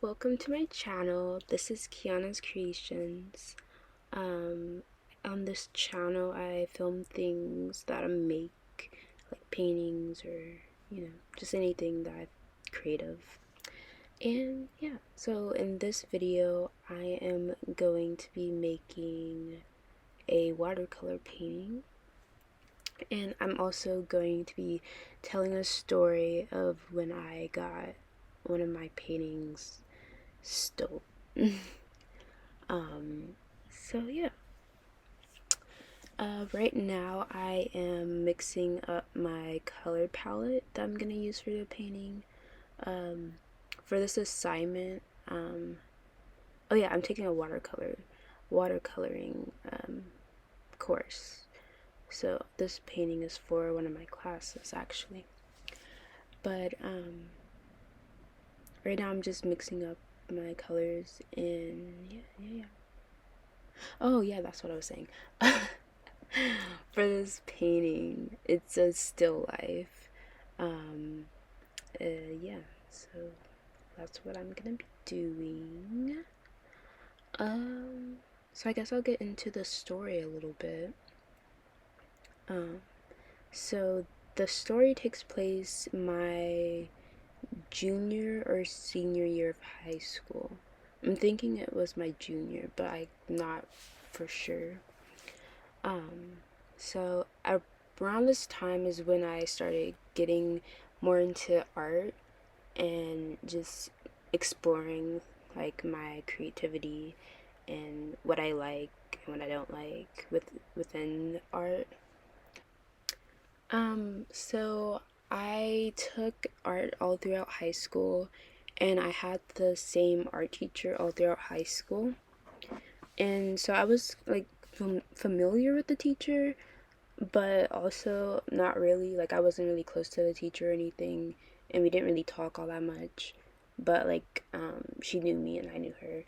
welcome to my channel. This is Kiana's Kreations. On this channel I film things that I make, like paintings or, just anything that creative. And yeah, so in this video I am going to be making a watercolor painting. And I'm also going to be telling a story of when I got one of my paintings stole. So yeah. Right now I am mixing up my color palette that I'm gonna use for the painting. For this assignment, oh yeah, I'm taking a watercoloring course. So this painting is for one of my classes actually. But right now I'm just mixing up my colors and yeah. Oh yeah, that's what I was saying. For this painting, it's a still life. Yeah, so that's what I'm gonna be doing. So I guess I'll get into the story a little bit. So the story takes place my junior or senior year of high school. I'm thinking it was my junior, but I'm not for sure. So around this time is when I started getting more into art and just exploring like my creativity and what I like and what I don't like within art. So I took art all throughout high school, and I had the same art teacher all throughout high school. And so I was like familiar with the teacher, but also not really. Like I wasn't really close to the teacher or anything, and we didn't really talk all that much. But like she knew me and I knew her,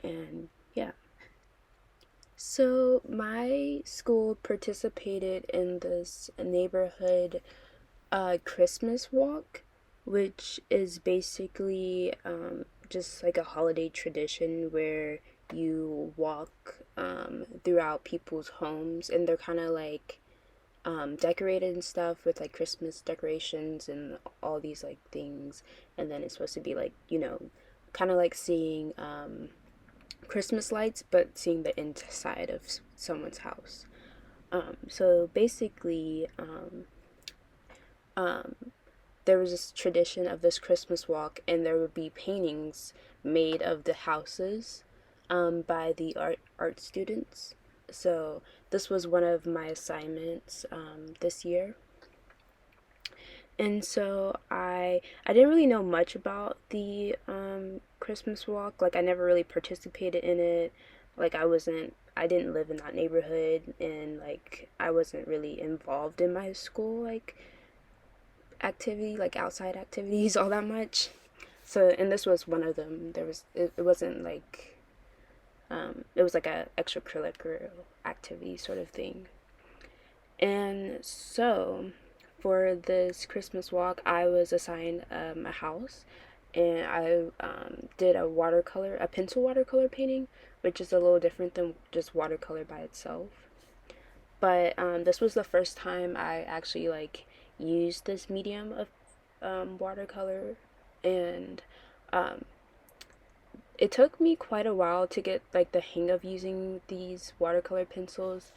and yeah. So my school participated in this neighborhood Christmas walk, which is basically just like a holiday tradition where you walk throughout people's homes, and they're kind of like decorated and stuff with like Christmas decorations and all these like things. And then it's supposed to be like, kind of like seeing Christmas lights, but seeing the inside of someone's house. So basically, there was this tradition of this Christmas walk, and there would be paintings made of the houses by the art students. So this was one of my assignments this year. And so I didn't really know much about the Christmas walk. Like I never really participated in it. Like I didn't live in that neighborhood, and like I wasn't really involved in my school like activity, like outside activities all that much. So and this was one of them. It wasn't like it was like a extracurricular activity sort of thing. And so for this Christmas walk, I was assigned a house, and I did a pencil watercolor painting, which is a little different than just watercolor by itself. But this was the first time I actually like used this medium of watercolor, and it took me quite a while to get like the hang of using these watercolor pencils,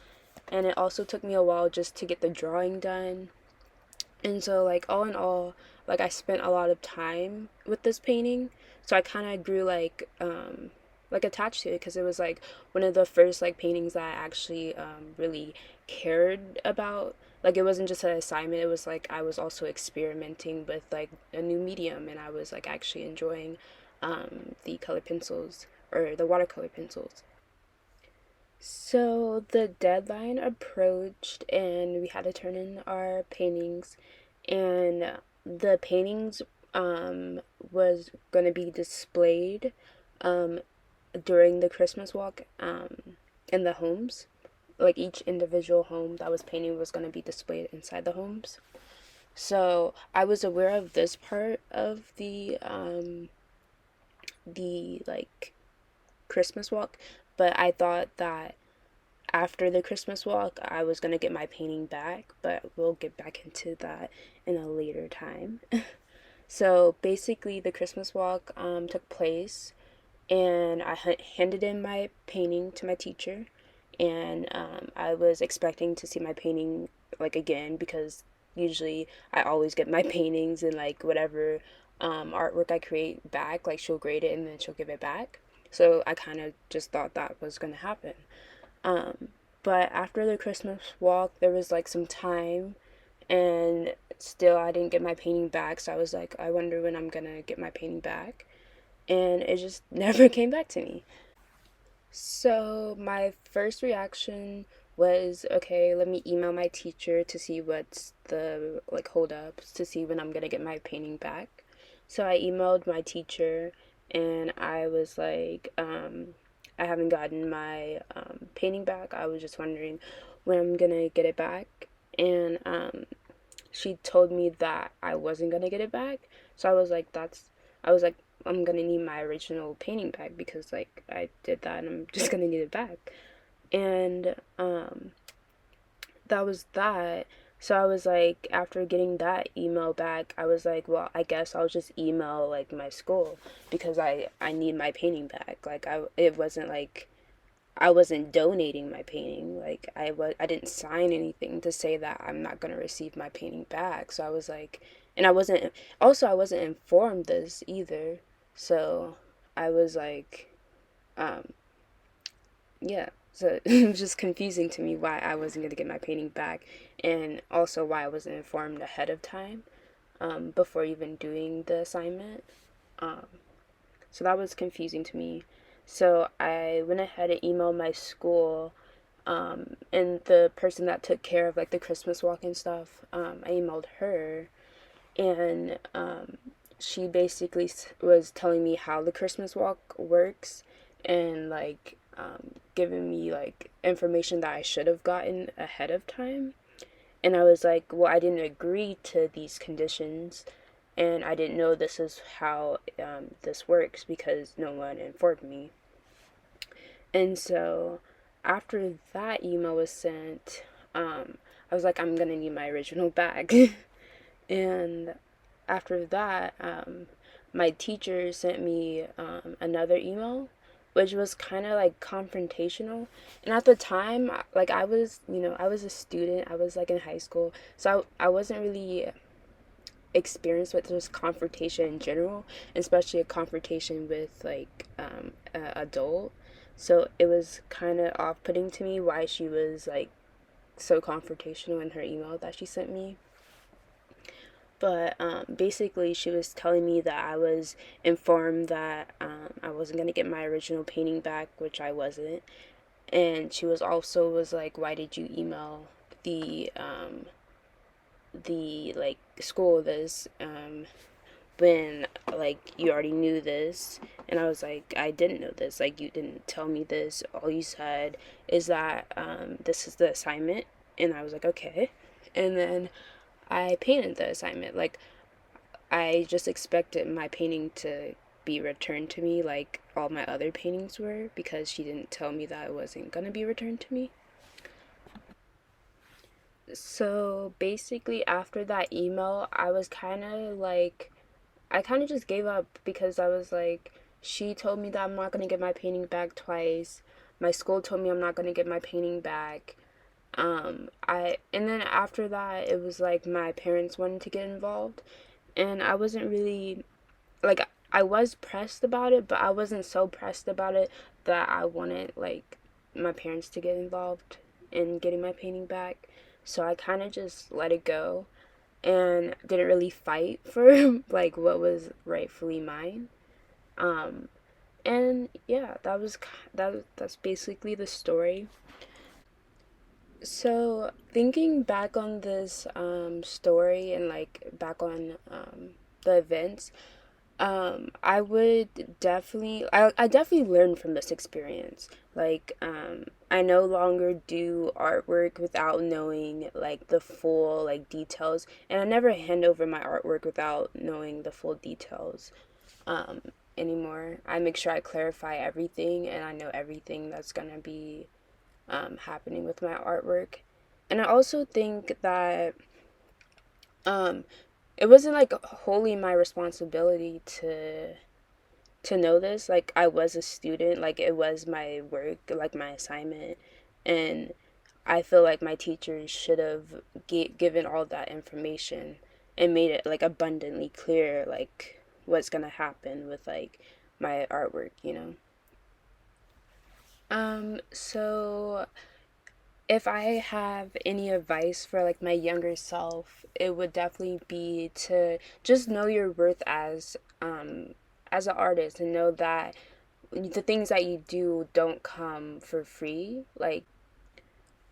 and it also took me a while just to get the drawing done. And so like all in all, like I spent a lot of time with this painting, so I kind of grew like attached to it, because it was like one of the first like paintings that I actually really cared about. Like it wasn't just an assignment, it was like I was also experimenting with like a new medium, and I was like actually enjoying the color pencils or the watercolor pencils. So the deadline approached, and we had to turn in our paintings, and the paintings was going to be displayed um, during the Christmas walk in the homes. Like each individual home that was painted was going to be displayed inside the homes. So I was aware of this part of the like Christmas walk, but I thought that after the Christmas walk I was gonna get my painting back, but we'll get back into that in a later time. So basically, the Christmas walk took place, and I handed in my painting to my teacher, and I was expecting to see my painting like again because usually I always get my paintings and like whatever artwork I create back, like she'll grade it and then she'll give it back. So I kind of just thought that was gonna happen. Um, but after the Christmas walk, there was like some time, and still I didn't get my painting back. So I was like, I wonder when I'm gonna get my painting back, and it just never came back to me. So my first reaction was, okay, let me email my teacher to see what's the like hold ups to see when I'm gonna get my painting back. So I emailed my teacher, and I was like, I haven't gotten my painting back. I was just wondering when I'm gonna get it back. And she told me that I wasn't gonna get it back. So I was like, I'm gonna need my original painting back because like I did that and I'm just gonna need it back. And that was that. So I was like, after getting that email back, I was like, well, I guess I'll just email like my school because I need my painting back. Like it wasn't like I wasn't donating my painting. Like I didn't sign anything to say that I'm not gonna receive my painting back. So I was like, and I wasn't informed this either. So I was like, um, yeah. So it was just confusing to me why I wasn't gonna get my painting back, and also why I wasn't informed ahead of time, before even doing the assignment. Um, so that was confusing to me. So I went ahead and emailed my school, and the person that took care of like the Christmas walk and stuff. I emailed her, and she basically was telling me how the Christmas walk works, and like giving me like information that I should have gotten ahead of time. And I was like, well, I didn't agree to these conditions, and I didn't know this is how this works because no one informed me. And so after that email was sent, I was like, I'm gonna need my original back. And after that, my teacher sent me another email, which was kind of like confrontational. And at the time, like I was, I was a student. I was like in high school, so I wasn't really experienced with just confrontation in general, especially a confrontation with like a adult. So it was kind of off-putting to me why she was like so confrontational in her email that she sent me. But basically, she was telling me that I was informed that I wasn't gonna get my original painting back, which I wasn't. And she was like, "Why did you email the like school this when like you already knew this?" And I was like, "I didn't know this. Like you didn't tell me this. All you said is that this is the assignment." And I was like, "Okay." And then I painted the assignment. Like I just expected my painting to be returned to me like all my other paintings were because she didn't tell me that it wasn't gonna be returned to me. So basically, after that email, I kind of just gave up because I was like, she told me that I'm not gonna get my painting back twice. My school told me I'm not gonna get my painting back. And then after that, it was like my parents wanted to get involved, and I wasn't really like I was pressed about it, but I wasn't so pressed about it that I wanted like my parents to get involved in getting my painting back. So I kind of just let it go and didn't really fight for like what was rightfully mine. Um, and yeah, that's basically the story. So thinking back on this story and like back on the events, I definitely learned from this experience. Like, I no longer do artwork without knowing like the full like details, and I never hand over my artwork without knowing the full details. Um, anymore. I make sure I clarify everything and I know everything that's gonna be happening with my artwork. And I also think that um, it wasn't like wholly my responsibility to know this. Like I was a student, like it was my work, like my assignment, and I feel like my teachers should have given all that information and made it like abundantly clear, like what's gonna happen with like my artwork, you know. So if I have any advice for like my younger self, it would definitely be to just know your worth as an artist and know that the things that you do don't come for free. Like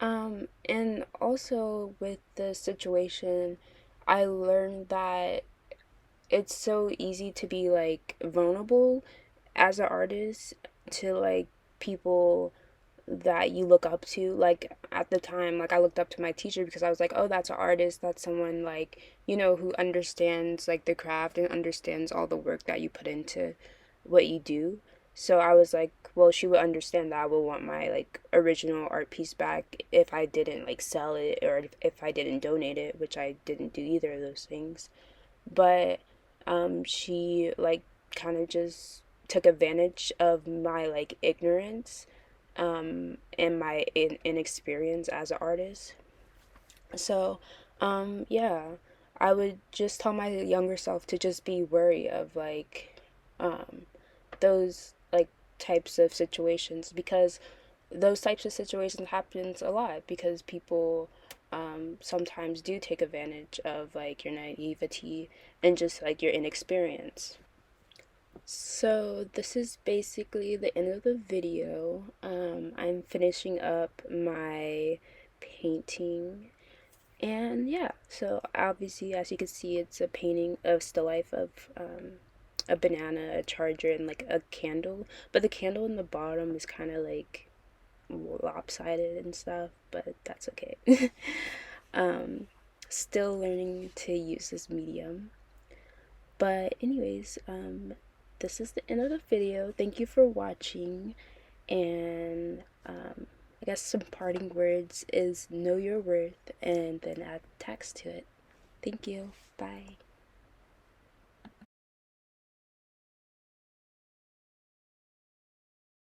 and also with the situation, I learned that it's so easy to be like vulnerable as an artist to like people that you look up to. Like at the time, like I looked up to my teacher because I was like, oh, that's an artist, that's someone like, you know, who understands like the craft and understands all the work that you put into what you do. So I was like, well, she would understand that I would want my like original art piece back if I didn't like sell it or if I didn't donate it, which I didn't do either of those things. But she like kind of just took advantage of my like ignorance and my inexperience as an artist. So yeah, I would just tell my younger self to just be wary of like um, those like types of situations, because those types of situations happens a lot because people sometimes do take advantage of like your naivety and just like your inexperience. So this is basically the end of the video. I'm finishing up my painting, and yeah, so obviously as you can see, it's a painting of still life of a banana, a charger, and like a candle, but the candle in the bottom is kind of like lopsided and stuff, but that's okay. um, Still learning to use this medium. But anyways, this is the end of the video. Thank you for watching, and I guess some parting words is know your worth and then add text to it. Thank you. Bye.